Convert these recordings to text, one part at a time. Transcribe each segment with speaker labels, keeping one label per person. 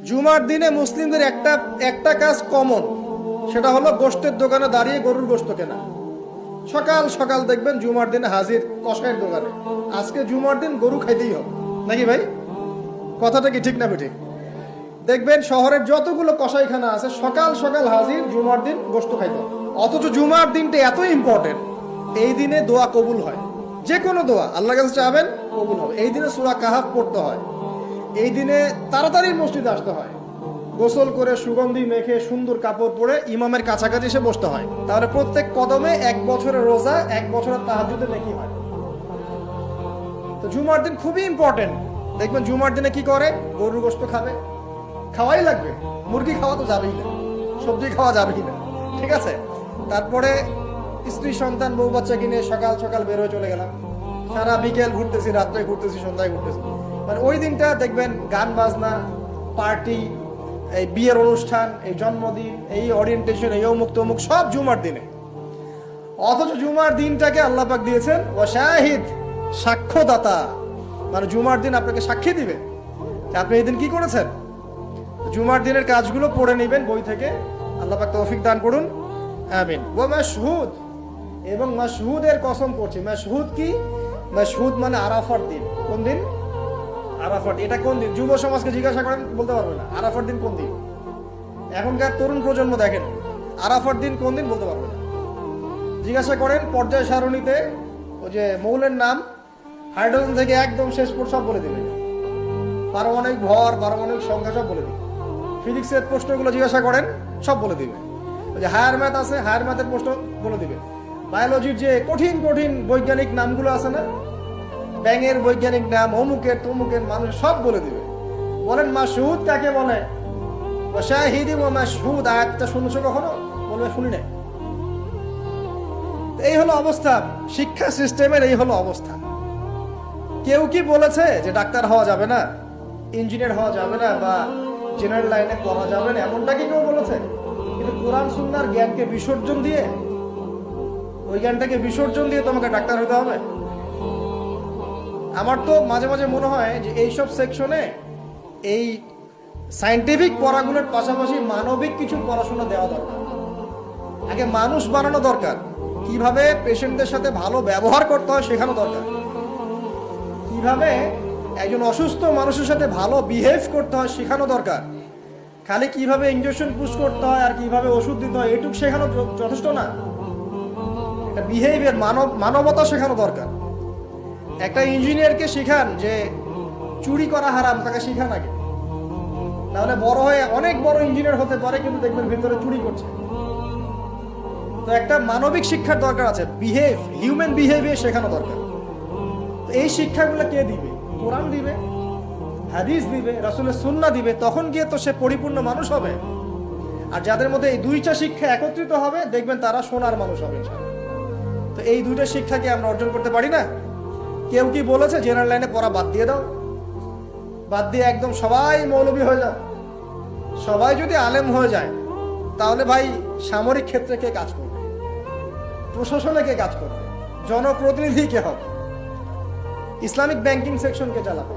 Speaker 1: জুমার দিনে মুসলিমদের একটা একটা কাজ কমন, সেটা হলো গোশতের দোকানে দাঁড়িয়ে গরুর গোশত কেনা। সকাল সকাল দেখবেন জুমার দিনে হাজির কসাইয়ের দোকানে, আজকে জুমার দিন গরু খাইতেই হবে, নাকি ভাই? কথাটা কি ঠিক না বেঠিক? দেখবেন শহরের যতগুলো কসাইখানা আছে সকাল সকাল হাজির জুমার দিন গোশত খাইতে হবে। অথচ জুমার দিনটা এত ইম্পর্টেন্ট, এই দিনে দোয়া কবুল হয়। যে কোনো দোয়া আল্লাহর কাছে চাবেন কবুল হবে। এই দিনে সূরা কাহাফ পড়তে হয়, এই দিনে তাড়াতাড়ি মসজিদে আসতে হয়, গোসল করে সুগন্ধি মেখে সুন্দর কাপড় পরে ইমামের কাছাকাছি এসে বসতে হয়। তাহলে প্রত্যেক কদমে 1 বছরের রোজা, 1 বছরের তাহাজ্জুদের নেকি হয়। তো জুমার দিন খুবই ইম্পর্টেন্ট। দেখবেন জুমার দিনে কি করে, গরুর গোশত খাবে, খাওয়াই লাগবে, মুরগি খাওয়া তো যাবেই না, সবজি খাওয়া যাবেই না, ঠিক আছে? তারপরে স্ত্রী সন্তান বউ বাচ্চাকে নিয়ে সকাল সকাল বের হয়ে চলে গেলাম, সারা বিকেল ঘুরতেছি, রাত্রে ঘুরতেছি, সন্ধ্যায় ঘুরতেছি। মানে ওই দিনটা দেখবেন গান বাজনা, পার্টি, এই বিয়ের অনুষ্ঠান, এই জন্মদিন, এই ওরিয়েন্টেশন, এই অমুক তমুক সব জুমার দিনে। অথচ জুমার দিনটাকে আল্লাহ পাক দিয়েছেন ওয়াশাহিদ, সাক্ষ্যদাতা। মানে জুমার দিন আপনাকে সাক্ষী দিবে যে আপনি এই দিন কি করেছেন। জুমার দিনের কাজগুলো পড়ে নেবেন বই থেকে, আল্লাহ পাক তৌফিক দান করুন, আমিন। ওয়া মাশহুদ, এবং মাশহুদের কসম করছি। মাশহুদ কি? মাশহুদ মানে আরাফার দিন। কোন দিন? আরাফার। এটা কোন দিন? যুব সমাজকে জিজ্ঞাসা করেন, বলতে পারবে না আরাফার দিন কোন দিন। এখনকার তরুণ প্রজন্ম দেখেন আরাফার দিন কোন দিন বলতে পারবে না। জিজ্ঞাসা করেন পর্যায় সারণীতে ওই যে মৌলের নাম, হাইড্রোজেন থেকে একদম শেষ পর সব বলে দিবে, পারমাণবিক ভর, পারমাণবিক সংখ্যা সব বলে দিবে। ফিজিক্সের প্রশ্নগুলো জিজ্ঞাসা করেন, সব বলে দিবে। ওই যে হায়ার ম্যাথ আছে, হায়ার ম্যাথের প্রশ্ন বলে দিবে। বায়োলজির যে কঠিন কঠিন বৈজ্ঞানিক নামগুলো আছে না, ব্যাঙের বৈজ্ঞানিক নাম, অমুকের তমুকের, মানুষ সব বলে দিবে। বলেন মাশহুদ কাকে বলে? ওয়াশাহিদি ওয়া মাশহুদ, আয়াতটা শুনেছো কখনো? বলবে শুনি নাই। এই হলো অবস্থা, শিক্ষা সিস্টেমের এই হলো অবস্থা। কেউ কি বলেছে যে ডাক্তার হওয়া যাবে না, ইঞ্জিনিয়ার হওয়া যাবে না, বা জেনারেল লাইনে পড়া যাবে না? এমনটা কি কেউ বলেছে? কিন্তু কোরআন সুন্নাহর জ্ঞানকে বিসর্জন দিয়ে, ওই জ্ঞানটাকে বিসর্জন দিয়ে তোমাকে ডাক্তার হতে হবে? আমার তো মাঝে মাঝে মনে হয় যে এইসব সেকশনে এই সায়েন্টিফিক পড়াগুলোর পাশাপাশি মানবিক কিছু পড়াশোনা দেওয়া দরকার। আগে মানুষ বানানো দরকার, কিভাবে পেশেন্টদের সাথে ভালো ব্যবহার করতে হয় শেখানো দরকার, কিভাবে একজন অসুস্থ মানুষের সাথে ভালো বিহেভ করতে হয় শেখানো দরকার। খালি কিভাবে ইনজেকশন পুশ করতে হয় আর কিভাবে ওষুধ দিতে হয় এটুকু শেখানো যথেষ্ট না। এটা বিহেভিয়ার, মানবতা শেখানো দরকার। একটা ইঞ্জিনিয়ারকে শেখান যে চুরি করা হারাম, তাকে শেখান আগে, তাহলে বড় হয়ে অনেক বড় ইঞ্জিনিয়ার হতে পারে, কিন্তু দেখবেন ভিতরে চুরি করছে। তো একটা মানবিক শিক্ষার দরকার আছে, হিউম্যান বিহেভিয়ার শেখানো দরকার। এই শিক্ষাগুলো কে দিবে? কোরআন দিবে, হাদিস দিবে, রাসূলের সুন্নাহ দিবে। তখন গিয়ে তো সে পরিপূর্ণ মানুষ হবে। আর যাদের মধ্যে এই দুইটা শিক্ষা একত্রিত হবে, দেখবেন তারা সোনার মানুষ হবে। তো এই দুইটা শিক্ষা কি আমরা অর্জন করতে পারি না? কেউ কি বলেছে জেনারেল লাইনে পড়া বাদ দিয়ে দাও, বাদ দিয়ে একদম সবাই মৌলবী হয়ে যাও? সবাই যদি আলেম হয়ে যায়, তাহলে ভাই সামরিক ক্ষেত্রে কে কাজ করবে? প্রশাসনে কে কাজ করবে? জনপ্রতিনিধি কে হবে? ইসলামিক ব্যাংকিং সেকশন কে চালাবে?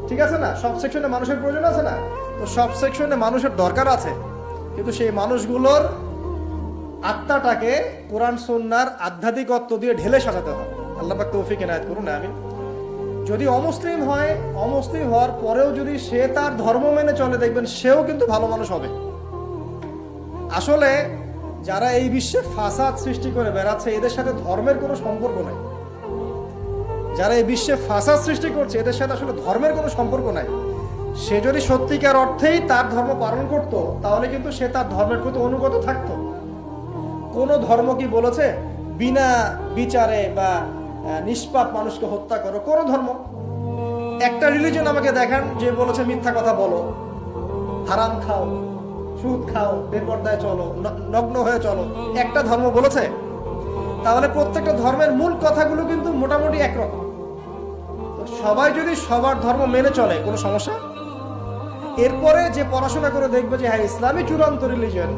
Speaker 1: ঠিক আছে না? সব সেকশনে মানুষের প্রয়োজন আছে না? তো সব সেকশনে মানুষের দরকার আছে, কিন্তু সেই মানুষগুলোর আত্মাটাকে কোরআন সুন্নাহর আধ্যাত্মিকত্ব দিয়ে ঢেলে সাজাতে হবে। আল্লাহ পাক তৌফিক এনায়েত করুন, আমিন। যদি অমুসলিম হয়, অমুসলিম হওয়ার পরেও যদি সে তার ধর্ম মেনে চলে, দেখবেন সেও কিন্তু ভালো মানুষ হবে। আসলে যারা এই বিশ্বে ফাসাদ সৃষ্টি করে বেড়াচ্ছে, এদের সাথে ধর্মের কোনো সম্পর্ক নাই। যারা এই বিশ্বে ফাসাদ সৃষ্টি করছে, এদের সাথে আসলে ধর্মের কোনো সম্পর্ক নাই। সে যদি সত্যিকার অর্থেই তার ধর্ম পালন করত, তাহলে কিন্তু সে তার ধর্মের প্রতি অনুগত থাকতো। কোন ধর্ম কি বলেছে বিনা বিচারে বা নিষ্পাপ মানুষকে হত্যা করো? কোন ধর্ম? একটা রিলিজন আমাকে দেখান যে বলেছে মিথ্যা কথা বলো, হারাম খাও, সুদ খাও, বেপরদায় চলো, নগ্ন হয়ে চলো? একটা ধর্ম বলেছে? তাহলে প্রত্যেকটা ধর্মের মূল কথাগুলো কিন্তু মোটামুটি একরকম। সবাই যদি সবার ধর্ম মেনে চলে, কোনো সমস্যা? এরপরে যে পড়াশোনা করে দেখবে যে হ্যাঁ ইসলামই চূড়ান্ত রিলিজন,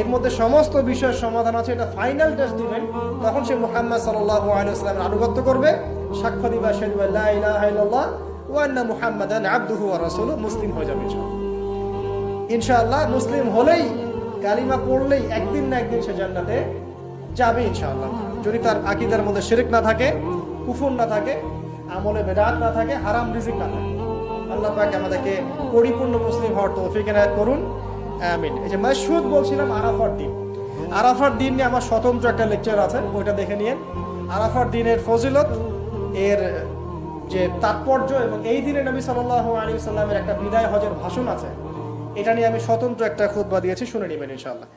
Speaker 1: এর মধ্যে সমস্ত বিষয়ের সমাধান আছে, এটা ফাইনাল টেস্টিমেন্ট, তখন সে মুহাম্মদ সাল্লাল্লাহু আলাইহি ওয়াসাল্লামের আনুগত্য করবে, সাক্ষ্য দিবে আশহাদু আল্লা ইলাহা ইল্লাল্লাহ ওয়া আন্না মুহাম্মাদান আবদুহু ওয়া রাসূলুহু, মুসলিম হয়ে যাবে ইনশাআল্লাহ। মুসলিম হলেই, কালিমা পড়লেই একদিন না একদিন সে জান্নাতে যাবে ইনশাআল্লাহ, যদি তার আকীদার মধ্যে শিরক না থাকে, কুফর না থাকে, আমলে বেদাত না থাকে, হারাম রিজিক না থাকে। আল্লাহ পাক আমাদেরকে পরিপূর্ণ মুসলিম হওয়ার তৌফিক এনায়েত করুন, আমিন। এই যে মাশহুদ বলছিলাম, আরাফার দিন, আরাফার দিন নিয়ে আমার স্বতন্ত্র একটা লেকচার আছে, ওইটা দেখে নিয়েন। আরাফার দিনের ফজিলত, এর যে তাৎপর্য, এবং এই দিনে নবী সাল্লাল্লাহু আলাইহি ওয়াসাল্লামের একটা বিদায় হজের ভাষণ আছে, এটা নিয়ে আমি স্বতন্ত্র একটা খুতবা দিয়েছি, শুনে নেবেন ইনশাআল্লাহ।